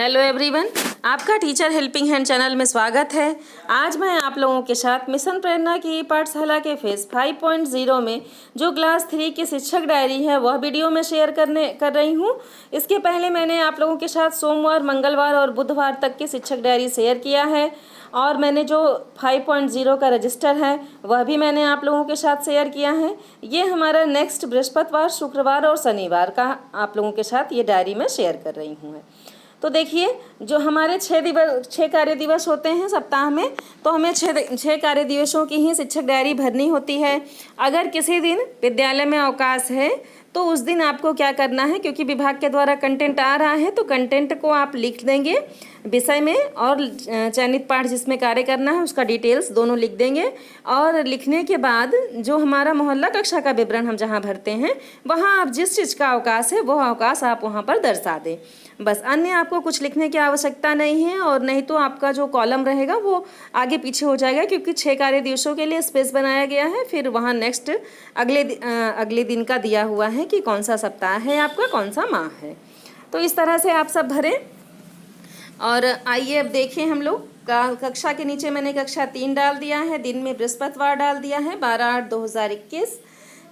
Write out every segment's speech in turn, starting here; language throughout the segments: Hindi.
हेलो एवरीवन, आपका टीचर हेल्पिंग हैंड चैनल में स्वागत है। आज मैं आप लोगों के साथ मिशन प्रेरणा की पाठशाला के फेज 5.0 में जो क्लास 3 की शिक्षक डायरी है वह वीडियो में शेयर कर रही हूँ। इसके पहले मैंने आप लोगों के साथ सोमवार, मंगलवार और बुधवार तक की शिक्षक डायरी शेयर किया है और मैंने जो 5.0 का रजिस्टर है वह भी मैंने आप लोगों के साथ शेयर किया है। ये हमारा नेक्स्ट बृहस्पतिवार, शुक्रवार और शनिवार का आप लोगों के साथ ये डायरी में शेयर कर रही हूँ। तो देखिए, जो हमारे 6 कार्य दिवस होते हैं सप्ताह में, तो हमें 6 कार्य दिवसों की ही शिक्षक डायरी भरनी होती है। अगर किसी दिन विद्यालय में अवकाश है तो उस दिन आपको क्या करना है, क्योंकि विभाग के द्वारा कंटेंट आ रहा है तो कंटेंट को आप लिख देंगे विषय में और चयनित पाठ जिसमें कार्य करना है उसका डिटेल्स दोनों लिख देंगे। और लिखने के बाद जो हमारा मोहल्ला कक्षा का विवरण हम जहाँ भरते हैं वहाँ आप जिस चीज़ का अवकाश है वह अवकाश आप वहाँ पर दर्शा दें। बस, अन्य आपको कुछ लिखने की आवश्यकता नहीं है, और नहीं तो आपका जो कॉलम रहेगा वो आगे पीछे हो जाएगा, क्योंकि 6 कार्य दिवसों के लिए स्पेस बनाया गया है। फिर वहाँ नेक्स्ट अगले दिन का दिया हुआ है कि कौन सा सप्ताह है आपका, कौन सा माह है। तो इस तरह से आप सब भरें। और आइए अब देखें, हम लोग कक्षा के नीचे मैंने कक्षा 3 डाल दिया है, दिन में बृहस्पतिवार डाल दिया है 12/8/2021।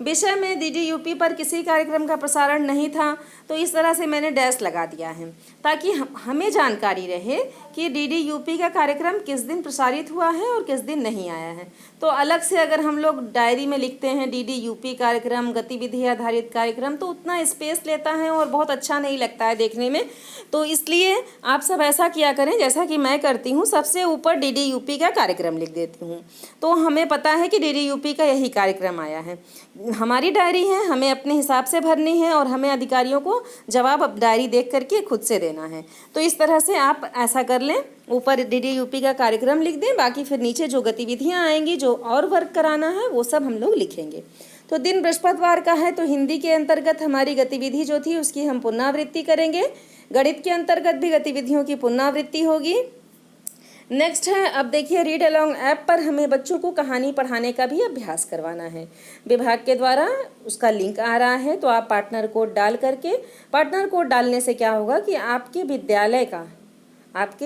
विषय में DD-UP पर किसी कार्यक्रम का प्रसारण नहीं था, तो इस तरह से मैंने डैश लगा दिया है ताकि हमें जानकारी रहे कि DD-UP का कार्यक्रम किस दिन प्रसारित हुआ है और किस दिन नहीं आया है। तो अलग से अगर हम लोग डायरी में लिखते हैं DD-UP कार्यक्रम, गतिविधि आधारित कार्यक्रम, तो उतना स्पेस लेता है और बहुत अच्छा नहीं लगता है देखने में। तो इसलिए आप सब ऐसा किया करें जैसा कि मैं करती हूँ, सबसे ऊपर DD-UP का कार्यक्रम लिख देती हूँ, तो हमें पता है कि DD-UP का यही कार्यक्रम आया है। हमारी डायरी है, हमें अपने हिसाब से भरनी है और हमें अधिकारियों को जवाब अब डायरी देख करके खुद से देना है। तो इस तरह से आप ऐसा कर लें, ऊपर DD-UP का कार्यक्रम लिख दें, बाकी फिर नीचे जो गतिविधियां आएंगी, जो और वर्क कराना है वो सब हम लोग लिखेंगे। तो दिन बृहस्पतिवार का है, तो हिंदी के अंतर्गत हमारी गतिविधि जो थी उसकी हम पुनरावृत्ति करेंगे। गणित के अंतर्गत भी गतिविधियों की पुनरावृत्ति होगी। नेक्स्ट है, अब देखिए, रीड अलोंग ऐप पर हमें बच्चों को कहानी पढ़ाने का भी अभ्यास करवाना है। विभाग के द्वारा उसका लिंक आ रहा है, तो आप पार्टनर कोड डाल करके, पार्टनर कोड डालने से क्या होगा कि आपके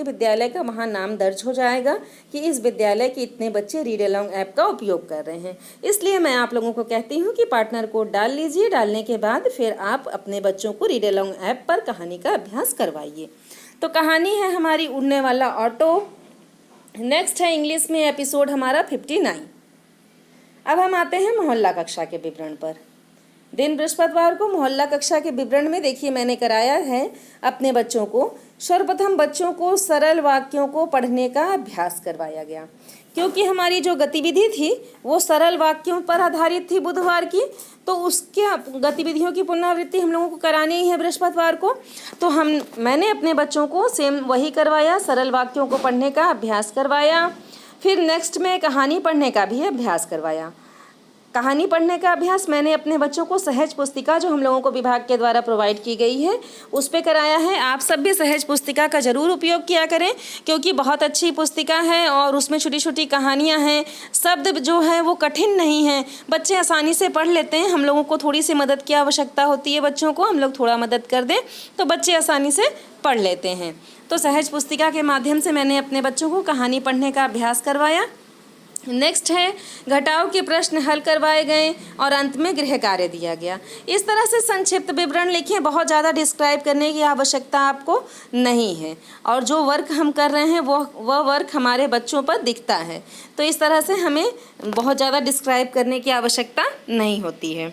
विद्यालय का वहाँ नाम दर्ज हो जाएगा कि इस विद्यालय के इतने बच्चे रीड अलोंग ऐप का उपयोग कर रहे हैं। इसलिए मैं आप लोगों को कहती हूँ कि पार्टनर कोड डाल लीजिए। डालने के बाद फिर आप अपने बच्चों को रीड अलोंग ऐप पर कहानी का अभ्यास करवाइए। तो कहानी है हमारी उड़ने वाला ऑटो। नेक्स्ट है इंग्लिश में एपिसोड हमारा 59। अब हम आते हैं मोहल्ला कक्षा के विवरण पर। दिन बृहस्पतिवार को मोहल्ला कक्षा के विवरण में देखिए मैंने कराया है अपने बच्चों को, सर्वप्रथम बच्चों को सरल वाक्यों को पढ़ने का अभ्यास करवाया गया, क्योंकि हमारी जो गतिविधि थी वो सरल वाक्यों पर आधारित थी बुधवार की, तो उसके गतिविधियों की पुनरावृत्ति हम लोगों को करानी ही है बृहस्पतिवार को। तो मैंने अपने बच्चों को सेम वही करवाया, सरल वाक्यों को पढ़ने का अभ्यास करवाया। फिर नेक्स्ट में कहानी पढ़ने का भी अभ्यास करवाया। कहानी पढ़ने का अभ्यास मैंने अपने बच्चों को सहज पुस्तिका जो हम लोगों को विभाग के द्वारा प्रोवाइड की गई है उस पे कराया है। आप सब भी सहज पुस्तिका का ज़रूर उपयोग किया करें, क्योंकि बहुत अच्छी पुस्तिका है और उसमें छोटी छोटी कहानियाँ हैं। शब्द जो है वो कठिन नहीं है, बच्चे आसानी से पढ़ लेते हैं। हम लोगों को थोड़ी सी मदद की आवश्यकता होती है, बच्चों को हम लोग थोड़ा मदद कर दें तो बच्चे आसानी से पढ़ लेते हैं। तो सहज पुस्तिका के माध्यम से मैंने अपने बच्चों को कहानी पढ़ने का अभ्यास करवाया। नेक्स्ट है, घटाव के प्रश्न हल करवाए गए और अंत में गृह कार्य दिया गया। इस तरह से संक्षिप्त विवरण लिखें, बहुत ज़्यादा डिस्क्राइब करने की आवश्यकता आपको नहीं है, और जो वर्क हम कर रहे हैं वह वर्क हमारे बच्चों पर दिखता है। तो इस तरह से हमें बहुत ज़्यादा डिस्क्राइब करने की आवश्यकता नहीं होती है।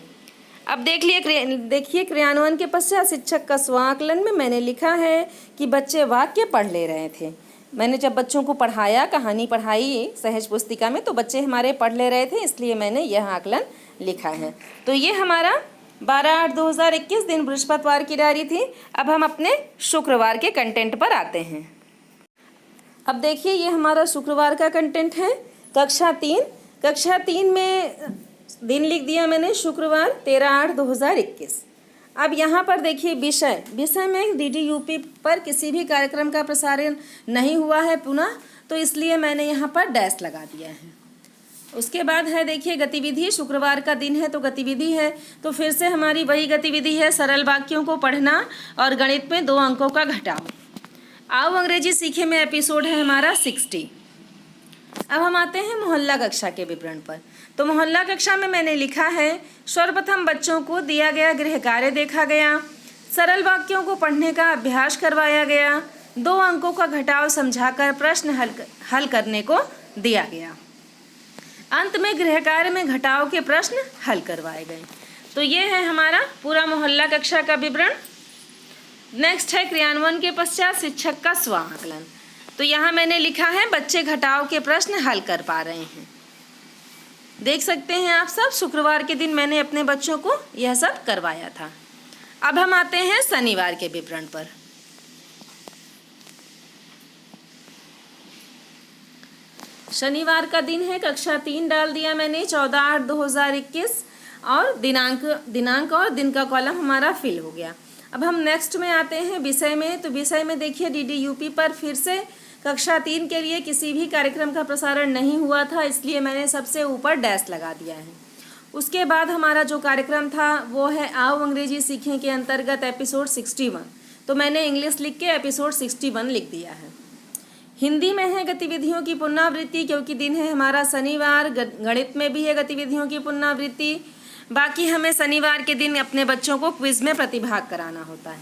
अब देखिए क्रियान्वयन के पश्चात शिक्षक का स्वाकलन में मैंने लिखा है कि बच्चे वाक्य पढ़ ले रहे थे। मैंने जब बच्चों को पढ़ाया, कहानी पढ़ाई सहज पुस्तिका में, तो बच्चे हमारे पढ़ ले रहे थे, इसलिए मैंने यह आकलन लिखा है। तो ये हमारा 12/8/2021 दिन बृहस्पतिवार की डायरी थी। अब हम अपने शुक्रवार के कंटेंट पर आते हैं। अब देखिए, ये हमारा शुक्रवार का कंटेंट है, कक्षा 3। कक्षा 3 में दिन लिख दिया मैंने शुक्रवार 13/8/2021। अब यहाँ पर देखिए विषय में DD-UP पर किसी भी कार्यक्रम का प्रसारण नहीं हुआ है पुनः, तो इसलिए मैंने यहाँ पर डैश लगा दिया है। उसके बाद है देखिए गतिविधि, शुक्रवार का दिन है तो गतिविधि है, तो फिर से हमारी वही गतिविधि है, सरल वाक्यों को पढ़ना और गणित में 2 अंकों का घटाव। आओ अंग्रेजी सीखे में एपिसोड है हमारा 60। अब हम आते हैं मोहल्ला कक्षा के विवरण पर। तो मोहल्ला कक्षा में मैंने लिखा है, सर्वप्रथम बच्चों को दिया गया गृह कार्य देखा गया, सरल वाक्यों को पढ़ने का अभ्यास करवाया गया, 2 अंकों का घटाव समझाकर प्रश्न हल करने को दिया गया। अंत में गृह कार्य में घटाव के प्रश्न हल करवाए गए। तो ये है हमारा पूरा मोहल्ला कक्षा का विवरण। नेक्स्ट है क्रियान्वयन के पश्चात शिक्षक का स्व आकलन। तो यहाँ मैंने लिखा है बच्चे घटाव के प्रश्न हल कर पा रहे हैं। देख सकते हैं आप सब, शुक्रवार के दिन मैंने अपने बच्चों को यह सब करवाया था। अब हम आते हैं शनिवार के विवरण पर। शनिवार का दिन है, कक्षा 3 डाल दिया मैंने 14/8/2021 और दिनांक और दिन का कॉलम हमारा फिल हो गया। अब हम नेक्स्ट में आते हैं विषय में। तो विषय में देखिए DDUP पर फिर से कक्षा 3 के लिए किसी भी कार्यक्रम का प्रसारण नहीं हुआ था, इसलिए मैंने सबसे ऊपर डैश लगा दिया है। उसके बाद हमारा जो कार्यक्रम था वो है आओ अंग्रेजी सीखें के अंतर्गत एपिसोड 61। तो मैंने इंग्लिश लिख के एपिसोड 61 लिख दिया है। हिंदी में है गतिविधियों की पुनरावृत्ति, क्योंकि दिन है हमारा शनिवार। गणित में भी है गतिविधियों की पुनरावृत्ति। बाकी हमें शनिवार के दिन अपने बच्चों को क्विज़ में प्रतिभाग कराना होता है,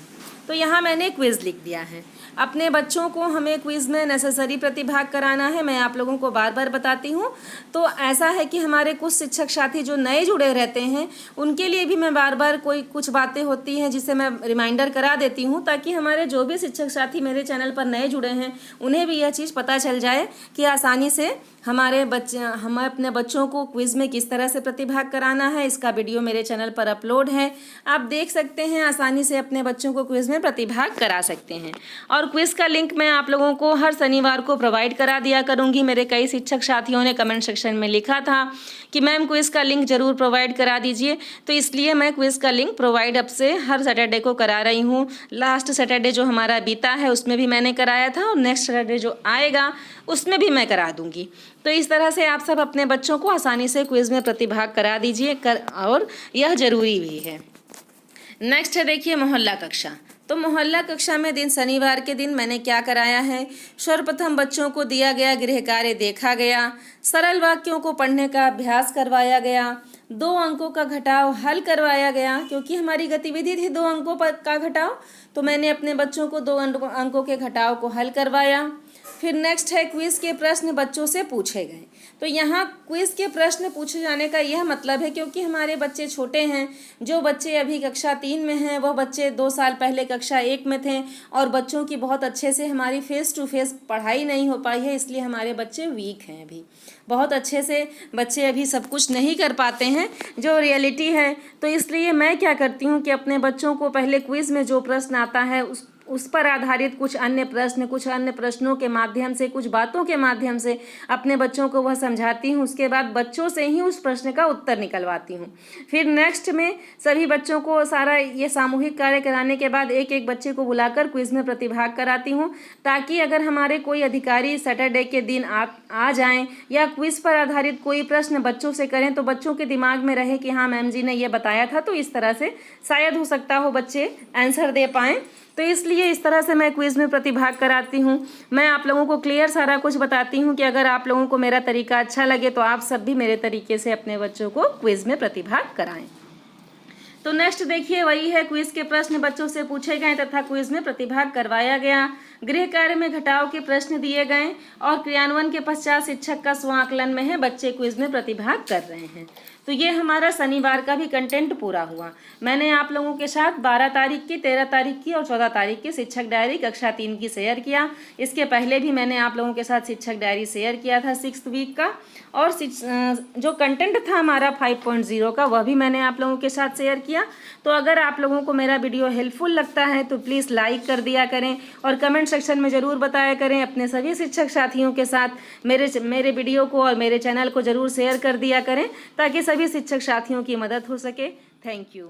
तो यहाँ मैंने क्विज़ लिख दिया है। अपने बच्चों को हमें क्विज़ में नेसेसरी प्रतिभाग कराना है, मैं आप लोगों को बार बार बताती हूँ। तो ऐसा है कि हमारे कुछ शिक्षक साथी जो नए जुड़े रहते हैं उनके लिए भी मैं बार बार कुछ बातें होती हैं जिसे मैं रिमाइंडर करा देती हूँ, ताकि हमारे जो भी शिक्षक साथी मेरे चैनल पर नए जुड़े हैं उन्हें भी यह चीज़ पता चल जाए कि आसानी से हमें अपने बच्चों को क्विज़ में किस तरह से प्रतिभाग कराना है। इसका वीडियो मेरे चैनल पर अपलोड है, आप देख सकते हैं, आसानी से अपने बच्चों को क्विज़ में प्रतिभाग करा सकते हैं। और क्विज़ का लिंक मैं आप लोगों को हर शनिवार को प्रोवाइड करा दिया करूंगी। मेरे कई शिक्षक साथियों ने कमेंट सेक्शन में लिखा था कि मैम क्विज़ का लिंक ज़रूर प्रोवाइड करा दीजिए, तो इसलिए मैं क्विज़ का लिंक प्रोवाइड अब से हर सैटरडे को करा रही हूँ। लास्ट सैटरडे जो हमारा बीता है उसमें भी मैंने कराया था, और नेक्स्ट सैटरडे जो आएगा उसमें भी मैं करा दूँगी। तो इस तरह से आप सब अपने बच्चों को आसानी से क्विज़ में प्रतिभाग करा दीजिए और यह ज़रूरी भी है। नेक्स्ट है देखिए मोहल्ला कक्षा। तो मोहल्ला कक्षा में दिन शनिवार के दिन मैंने क्या कराया है, सर्वप्रथम बच्चों को दिया गया गृह कार्य देखा गया, सरल वाक्यों को पढ़ने का अभ्यास करवाया गया, 2 अंकों का घटाव हल करवाया गया। क्योंकि हमारी गतिविधि थी 2 अंकों का घटाव, तो मैंने अपने बच्चों को 2 अंकों के घटाव को हल करवाया। फिर नेक्स्ट है क्विज़ के प्रश्न बच्चों से पूछे गए। तो यहाँ क्विज़ के प्रश्न पूछे जाने का यह मतलब है क्योंकि हमारे बच्चे छोटे हैं, जो बच्चे अभी कक्षा 3 में हैं वह बच्चे 2 साल पहले कक्षा 1 में थे, और बच्चों की बहुत अच्छे से हमारी फेस टू फेस पढ़ाई नहीं हो पाई है, इसलिए हमारे बच्चे वीक हैं। अभी बहुत अच्छे से बच्चे अभी सब कुछ नहीं कर पाते हैं जो रियलिटी है। तो इसलिए मैं क्या करती हूँ कि अपने बच्चों को पहले क्विज़ में जो प्रश्न आता है उस पर आधारित कुछ अन्य प्रश्नों के माध्यम से, कुछ बातों के माध्यम से अपने बच्चों को वह समझाती हूँ। उसके बाद बच्चों से ही उस प्रश्न का उत्तर निकलवाती हूँ। फिर नेक्स्ट में सभी बच्चों को सारा ये सामूहिक कार्य कराने के बाद एक एक बच्चे को बुलाकर क्विज़ में प्रतिभाग कराती हूँ, ताकि अगर हमारे कोई अधिकारी सैटरडे के दिन आ जाएँ या क्विज़ पर आधारित कोई प्रश्न बच्चों से करें तो बच्चों के दिमाग में रहे कि हाँ मैम जी ने ये बताया था, तो इस तरह से शायद हो सकता हो बच्चे आंसर दे पाएँ। तो इसलिए इस तरह से मैं क्विज़ में प्रतिभाग कराती हूँ। मैं आप लोगों को क्लियर सारा कुछ बताती हूँ कि अगर आप लोगों को मेरा तरीका अच्छा लगे तो आप सब भी मेरे तरीके से अपने बच्चों को क्विज़ में प्रतिभाग कराएं। तो नेक्स्ट देखिए वही है, क्विज़ के प्रश्न बच्चों से पूछे गए तथा क्विज़ में प्रतिभाग करवाया गया, गृह कार्य में घटाव के प्रश्न दिए गए, और क्रियान्वयन के पश्चात शिक्षक का स्व आकलन में है बच्चे क्विज़ में प्रतिभाग कर रहे हैं। तो ये हमारा शनिवार का भी कंटेंट पूरा हुआ। मैंने आप लोगों के साथ 12 तारीख की, 13 तारीख की और 14 तारीख की शिक्षक डायरी कक्षा 3 की शेयर किया। इसके पहले भी मैंने आप लोगों के साथ शिक्षक डायरी शेयर किया था 6th वीक का, और जो कंटेंट था हमारा 5.0 का वह भी मैंने आप लोगों के साथ शेयर किया। तो अगर आप लोगों को मेरा वीडियो हेल्पफुल लगता है तो प्लीज़ लाइक कर दिया करें और कमेंट सेक्शन में ज़रूर बताया करें। अपने सभी शिक्षक साथियों के साथ मेरे वीडियो को और मेरे चैनल को ज़रूर शेयर कर दिया करें, ताकि सभी शिक्षक साथियों की मदद हो सके। Thank you.